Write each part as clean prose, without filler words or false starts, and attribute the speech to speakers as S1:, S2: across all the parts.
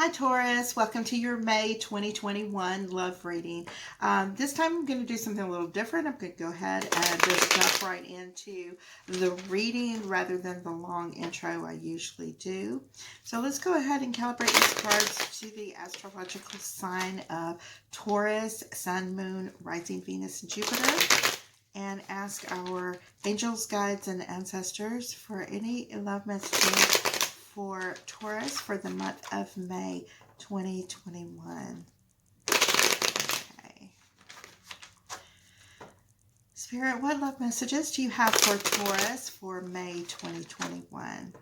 S1: Hi Taurus, welcome to your May 2021 love reading. This time I'm going to do something a little different. I'm going to go ahead and just jump right into the reading rather than the long intro I usually do. So let's go ahead and calibrate these cards to the astrological sign of Taurus, Sun, Moon, Rising Venus, and Jupiter. And ask our angels, guides, and ancestors for any love messages for Taurus for the month of May 2021. Okay. Spirit, what love messages do you have for Taurus for May 2021?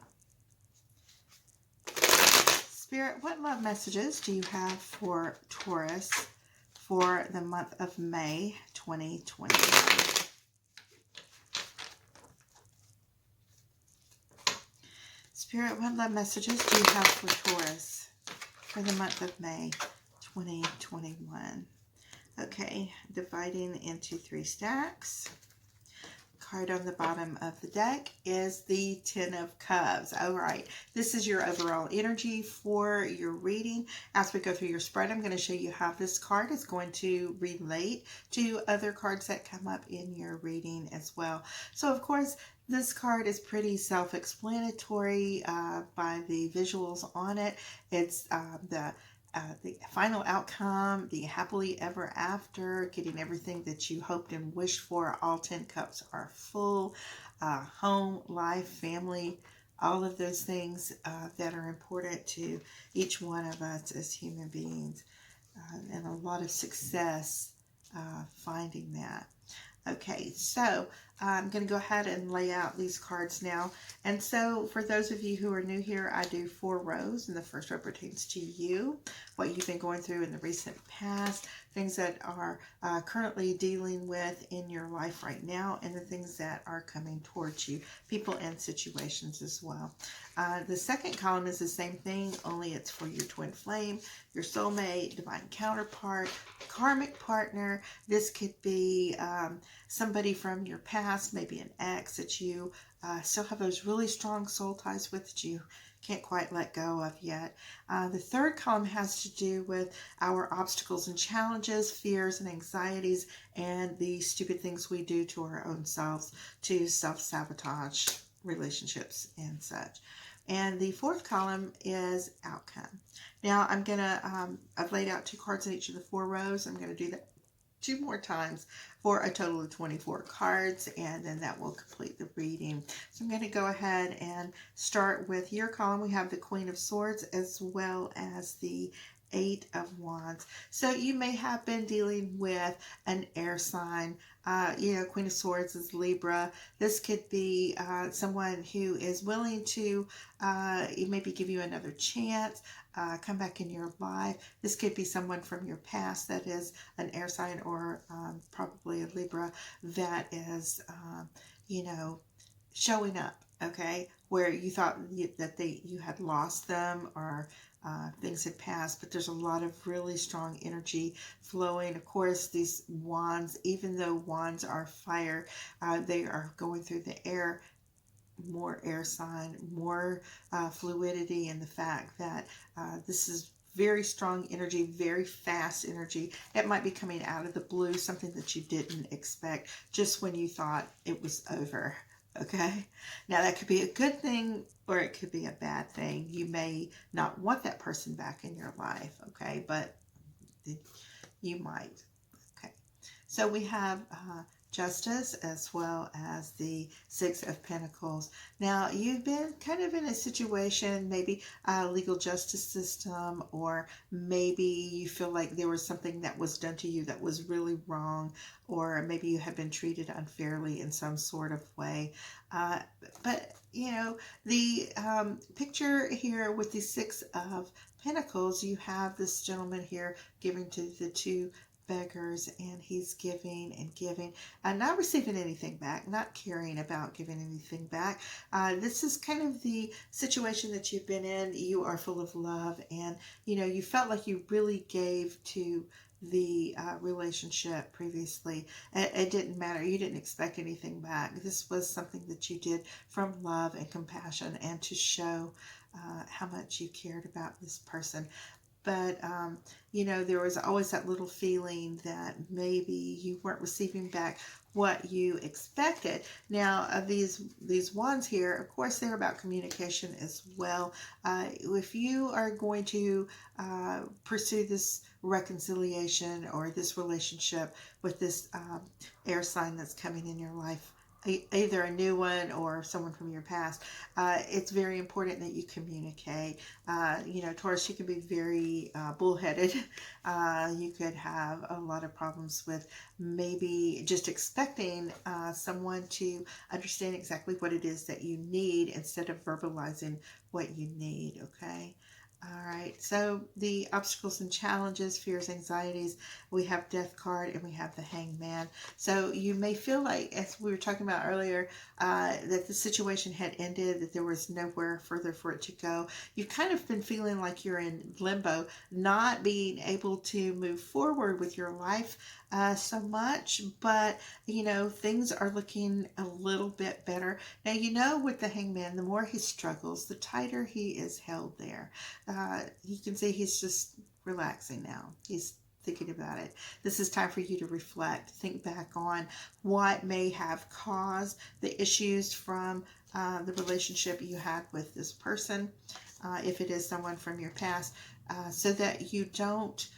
S1: Spirit, what love messages do you have for Taurus for the month of May 2021? Spirit, what love messages do you have for Taurus for the month of May 2021? Okay, dividing into 3 stacks. Card on the bottom of the deck is the Ten of Cups. All right, this is your overall energy for your reading. As we go through your spread, I'm going to show you how this card is going to relate to other cards that come up in your reading as well. So, of course, this card is pretty self-explanatory by the visuals on it. It's the final outcome, the happily ever after, getting everything that you hoped and wished for. All 10 cups are full. Home, life, family, all of those things that are important to each one of us as human beings. And a lot of success finding that. Okay, so I'm going to go ahead and lay out these cards now. And so for those of you who are new here, I do 4 rows, and the first row pertains to you, what you've been going through in the recent past, things that are currently dealing with in your life right now, and the things that are coming towards you, people and situations as well. The second column is the same thing, only it's for your twin flame, your soulmate, divine counterpart, karmic partner. This could be somebody from your past, maybe an ex that you still have those really strong soul ties with that you can't quite let go of yet. The third column has to do with our obstacles and challenges, fears and anxieties, and the stupid things we do to our own selves to self-sabotage relationships and such. And the fourth column is outcome. Now I'm gonna, I've laid out 2 cards in each of the 4 rows. I'm gonna do that 2 more times for a total of 24 cards, and then that will complete the reading. So I'm going to go ahead and start with your column. We have the Queen of Swords as well as the 8 of Wands. So you may have been dealing with an air sign. Queen of Swords is Libra. This could be someone who is willing to maybe give you another chance, come back in your life. This could be someone from your past that is an air sign or probably a Libra that is, showing up, okay, where you thought you had lost them or things had passed, but there's a lot of really strong energy flowing. Of course, these wands, even though wands are fire, they are going through the air, more air sign, more fluidity, and the fact that this is very strong energy, very fast energy. It might be coming out of the blue, something that you didn't expect, just when you thought it was over. Okay, now that could be a good thing or it could be a bad thing. You may not want that person back in your life, okay, but you might. Okay, so we have Justice as well as the 6 of Pentacles. Now you've been kind of in a situation, maybe a legal justice system, or maybe you feel like there was something that was done to you that was really wrong, or maybe you have been treated unfairly in some sort of way. But the picture here with the 6 of Pentacles, you have this gentleman here giving to the 2 beggars, and he's giving and giving and not receiving anything back, not caring about giving anything back. This is kind of the situation that you've been in. You are full of love, and you felt like you really gave to the relationship previously. It didn't matter. You didn't expect anything back. This was something that you did from love and compassion and to show how much you cared about this person. But, you know, there was always that little feeling that maybe you weren't receiving back what you expected. Now, these wands here, of course, they're about communication as well. If you are going to pursue this reconciliation or this relationship with this air sign that's coming in your life, either a new one or someone from your past, it's very important that you communicate. You know, Taurus, you can be very bullheaded. You could have a lot of problems with maybe just expecting someone to understand exactly what it is that you need instead of verbalizing what you need, okay? All right, so the obstacles and challenges, fears, anxieties, we have Death card and we have the Hangman. So you may feel like, as we were talking about earlier, that the situation had ended, that there was nowhere further for it to go. You've kind of been feeling like you're in limbo, not being able to move forward with your life so much, but you know, things are looking a little bit better. Now, you know, with the Hangman, the more he struggles, the tighter he is held there. You can see he's just relaxing now. He's thinking about it. This is time for you to reflect, think back on what may have caused the issues from the relationship you had with this person, if it is someone from your past, so that you don't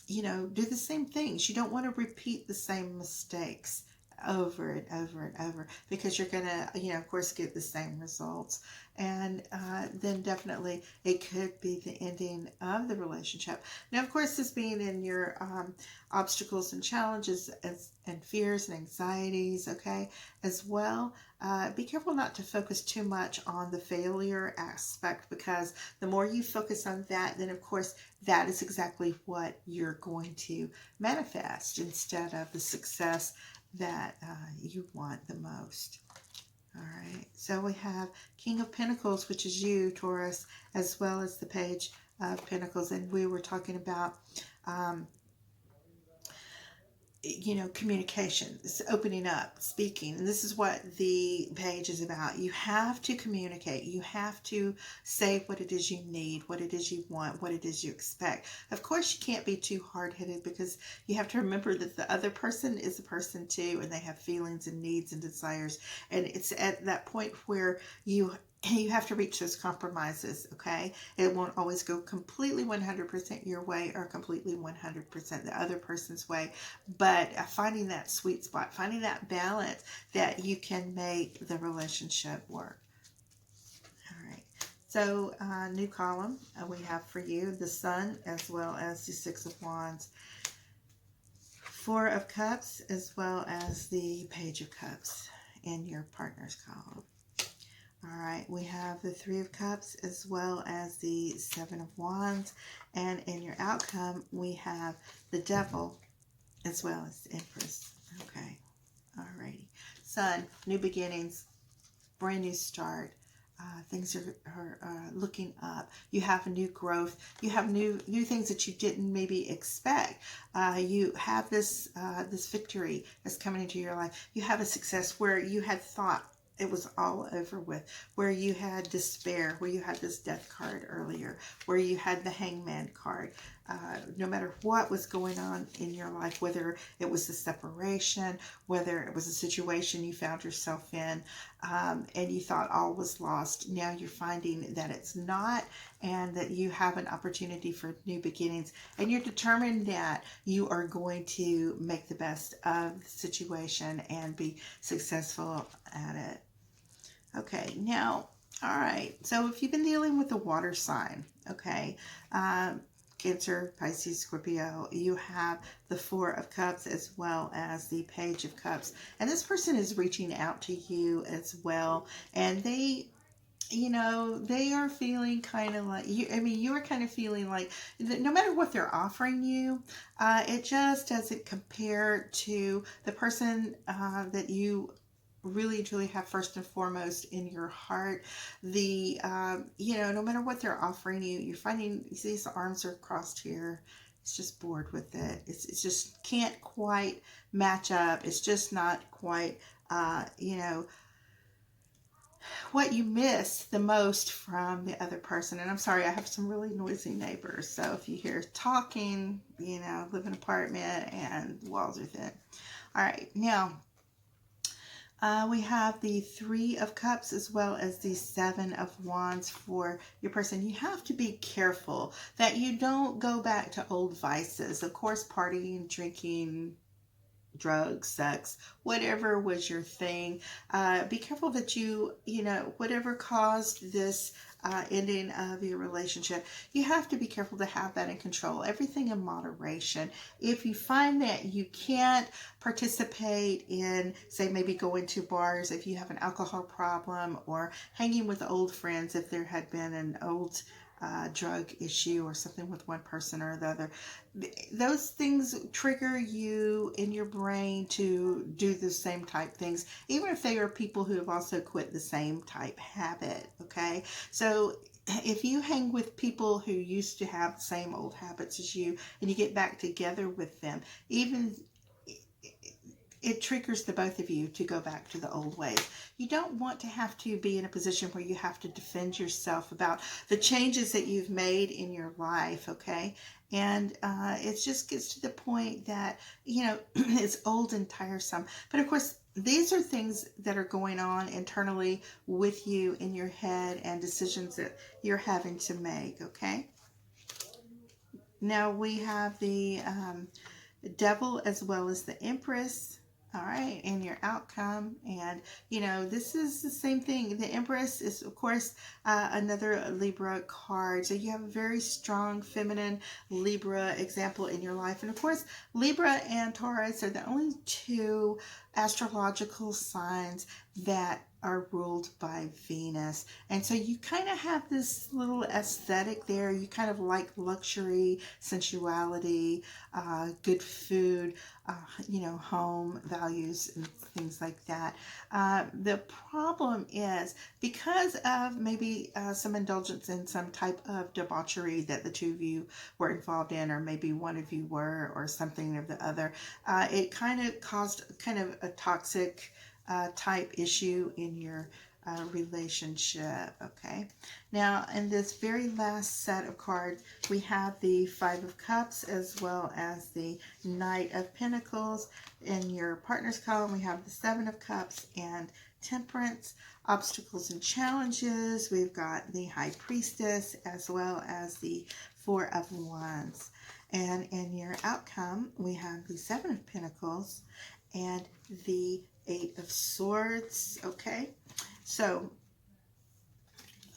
S1: you know, do the same things. You don't want to repeat the same mistakes over and over and over, because you're going to, you know, of course, get the same results. And then definitely it could be the ending of the relationship. Now, of course, this being in your obstacles and challenges and fears and anxieties, okay, as well. Be careful not to focus too much on the failure aspect, because the more you focus on that, then of course that is exactly what you're going to manifest instead of the success that you want the most. All right, so we have King of Pentacles, which is you, Taurus, as well as the Page of Pentacles. And we were talking about you know, communication, it's opening up, speaking. And this is what the page is about. You have to communicate. You have to say what it is you need, what it is you want, what it is you expect. Of course, you can't be too hard-headed, because you have to remember that the other person is a person too, and they have feelings and needs and desires. And it's at that point where you have to reach those compromises, okay? It won't always go completely 100% your way or completely 100% the other person's way, but finding that sweet spot, finding that balance that you can make the relationship work. All right, so new column we have for you, the Sun as well as the Six of Wands, Four of Cups as well as the Page of Cups in your partner's column. All right, we have the Three of Cups as well as the Seven of Wands. And in your outcome, we have the Devil as well as the Empress. Okay, all righty. Sun, new beginnings, brand new start. Things are looking up. You have a new growth. You have new things that you didn't maybe expect. You have this this victory that's coming into your life. You have a success where you had thought it was all over with, where you had despair, where you had this Death card earlier, where you had the Hangman card. No matter what was going on in your life, whether it was the separation, whether it was a situation you found yourself in, and you thought all was lost, now you're finding that it's not, and that you have an opportunity for new beginnings, and you're determined that you are going to make the best of the situation and be successful at it. Okay, now, all right, so if you've been dealing with the water sign, okay, Cancer, Pisces, Scorpio, you have the Four of Cups as well as the Page of Cups. And this person is reaching out to you as well. And they, you know, they are feeling kind of like, you are kind of feeling like no matter what they're offering you, it just doesn't compare to the person that you really truly have first and foremost in your heart. The you know, no matter what they're offering you, you're finding, you see his arms are crossed here. It's just bored with it. It's just can't quite match up. It's just not quite you know, what you miss the most from the other person. And I'm sorry, I have some really noisy neighbors. So if you hear talking, you know, live in an apartment and the walls are thin. All right, now we have the Three of Cups as well as the Seven of Wands for your person. You have to be careful that you don't go back to old vices. Of course, partying, drinking, drugs, sex, whatever was your thing. Be careful that you know, whatever caused this ending of your relationship, you have to be careful to have that in control. Everything in moderation. If you find that you can't participate in, say, maybe going to bars if you have an alcohol problem, or hanging with old friends if there had been an old drug issue or something with one person or the other, those things trigger you in your brain to do the same type things, even if they are people who have also quit the same type habit. Okay, so if you hang with people who used to have the same old habits as you and you get back together with them, even it triggers the both of you to go back to the old ways. You don't want to have to be in a position where you have to defend yourself about the changes that you've made in your life, okay? And it just gets to the point that, you know, it's old and tiresome. But of course, these are things that are going on internally with you in your head and decisions that you're having to make, okay? Now we have the Devil as well as the Empress. All right, and your outcome. And, you know, this is the same thing. The Empress is, of course, another Libra card. So you have a very strong feminine Libra example in your life. And, of course, Libra and Taurus are the only two astrological signs that are ruled by Venus. And so you kind of have this little aesthetic there. You kind of like luxury, sensuality, good food, you know, home values and things like that. The problem is, because of maybe some indulgence in some type of debauchery that the two of you were involved in, or maybe one of you were, or something or the other, it kind of caused kind of a toxic type issue in your relationship. Okay, now in this very last set of cards, we have the Five of Cups as well as the Knight of Pentacles. In your partner's column, we have the Seven of Cups and Temperance. Obstacles and challenges, we've got the High Priestess as well as the Four of Wands. And in your outcome, we have the Seven of Pentacles and the Eight of Swords. Okay, so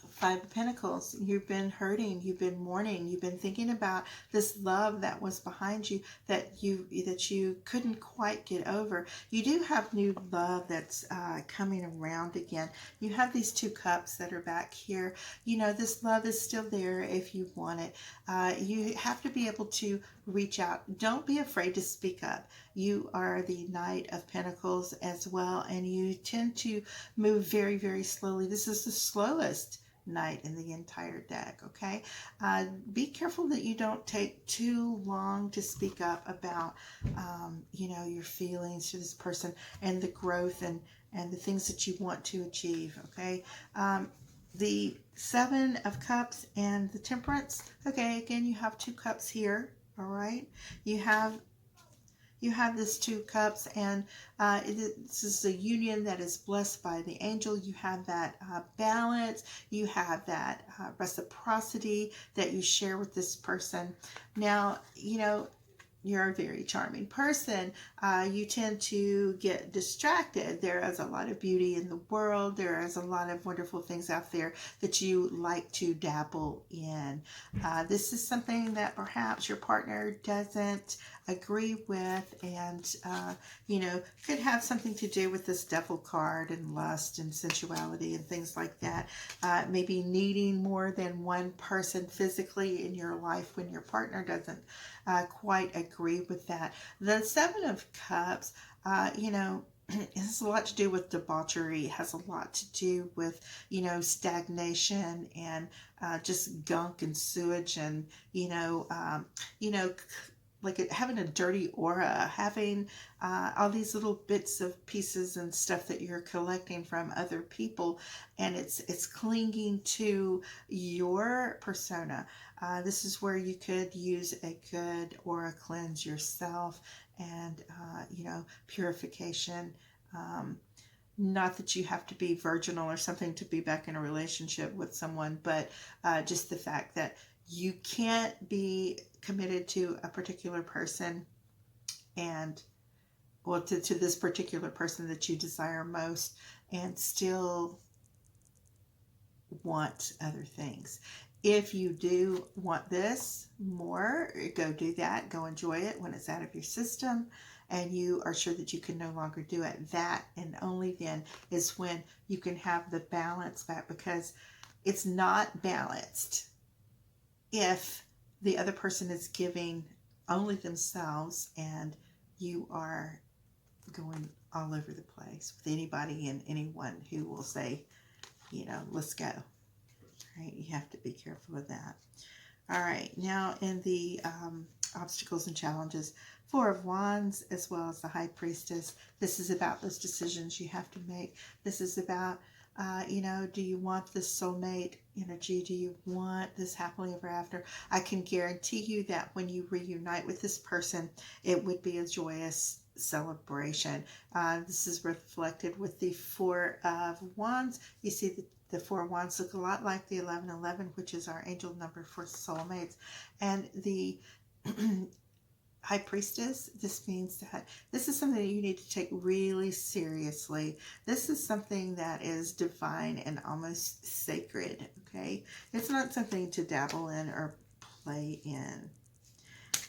S1: Five of Pentacles, you've been hurting, you've been mourning, you've been thinking about this love that was behind you that you couldn't quite get over. You do have new love that's coming around again. You have these two cups that are back here. You know, this love is still there if you want it. You have to be able to reach out. Don't be afraid to speak up. You are the Knight of Pentacles as well, and you tend to move very, very slowly. This is the slowest Knight in the entire deck. Okay, be careful that you don't take too long to speak up about you know, your feelings to this person and the growth and the things that you want to achieve. Okay, the Seven of Cups and the Temperance. Okay, again, you have two cups here. All right, you have this two cups, and this is a union that is blessed by the angel. You have that balance, you have that reciprocity that you share with this person. Now, you know, you're a very charming person. You tend to get distracted. There is a lot of beauty in the world. There is a lot of wonderful things out there that you like to dabble in. This is something that perhaps your partner doesn't agree with, and you know, could have something to do with this Devil card and lust and sensuality and things like that. Maybe needing more than one person physically in your life when your partner doesn't quite agree with that. The Seven of Cups, you know, it has a lot to do with debauchery. It has a lot to do with, you know, stagnation and just gunk and sewage and, you know, having a dirty aura, having all these little bits of pieces and stuff that you're collecting from other people, and it's clinging to your persona. This is where you could use a good aura cleanse yourself, and purification. Not that you have to be virginal or something to be back in a relationship with someone, but just the fact that you can't be committed to a particular person and, well, to this particular person that you desire most, and still want other things. If you do want this more, go do that. Go enjoy it when it's out of your system and you are sure that you can no longer do it. That and only then is when you can have the balance back, because it's not balanced if the other person is giving only themselves and you are going all over the place with anybody and anyone who will say, let's go. Right? You have to be careful of that. All right, now in the obstacles and challenges, Four of Wands as well as the High Priestess. This is about those decisions you have to make. This is about, do you want this soulmate energy? Do you want this happily ever after? I can guarantee you that when you reunite with this person, it would be a joyous celebration. This is reflected with the Four of Wands. You see the Four of Wands look a lot like the 1111, which is our angel number for soulmates. And the High Priestess, this means that this is something that you need to take really seriously. This is something that is divine and almost sacred, okay? It's not something to dabble in or play in.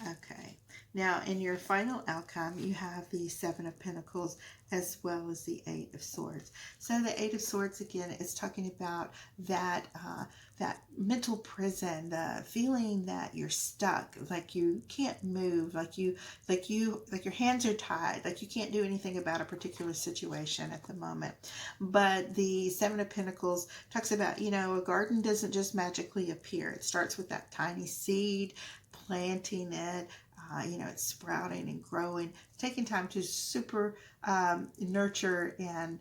S1: Okay, now in your final outcome, you have the Seven of Pentacles as well as the Eight of Swords. So the Eight of Swords, again, is talking about that that mental prison, the feeling that you're stuck, like you can't move, like your hands are tied, like you can't do anything about a particular situation at the moment. But the Seven of Pentacles talks about, a garden doesn't just magically appear. It starts with that tiny seed, planting it, it's sprouting and growing, taking time to super nurture and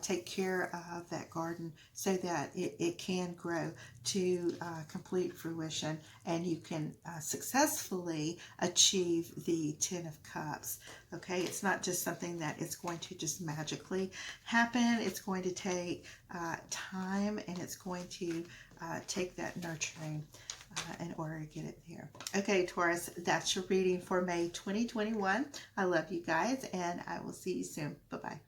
S1: take care of that garden so that it can grow to complete fruition, and you can successfully achieve the Ten of Cups. Okay, it's not just something that is going to just magically happen. It's going to take time, and it's going to take that nurturing in order to get it there. Okay, Taurus, that's your reading for May 2021. I love you guys, and I will see you soon. Bye-bye.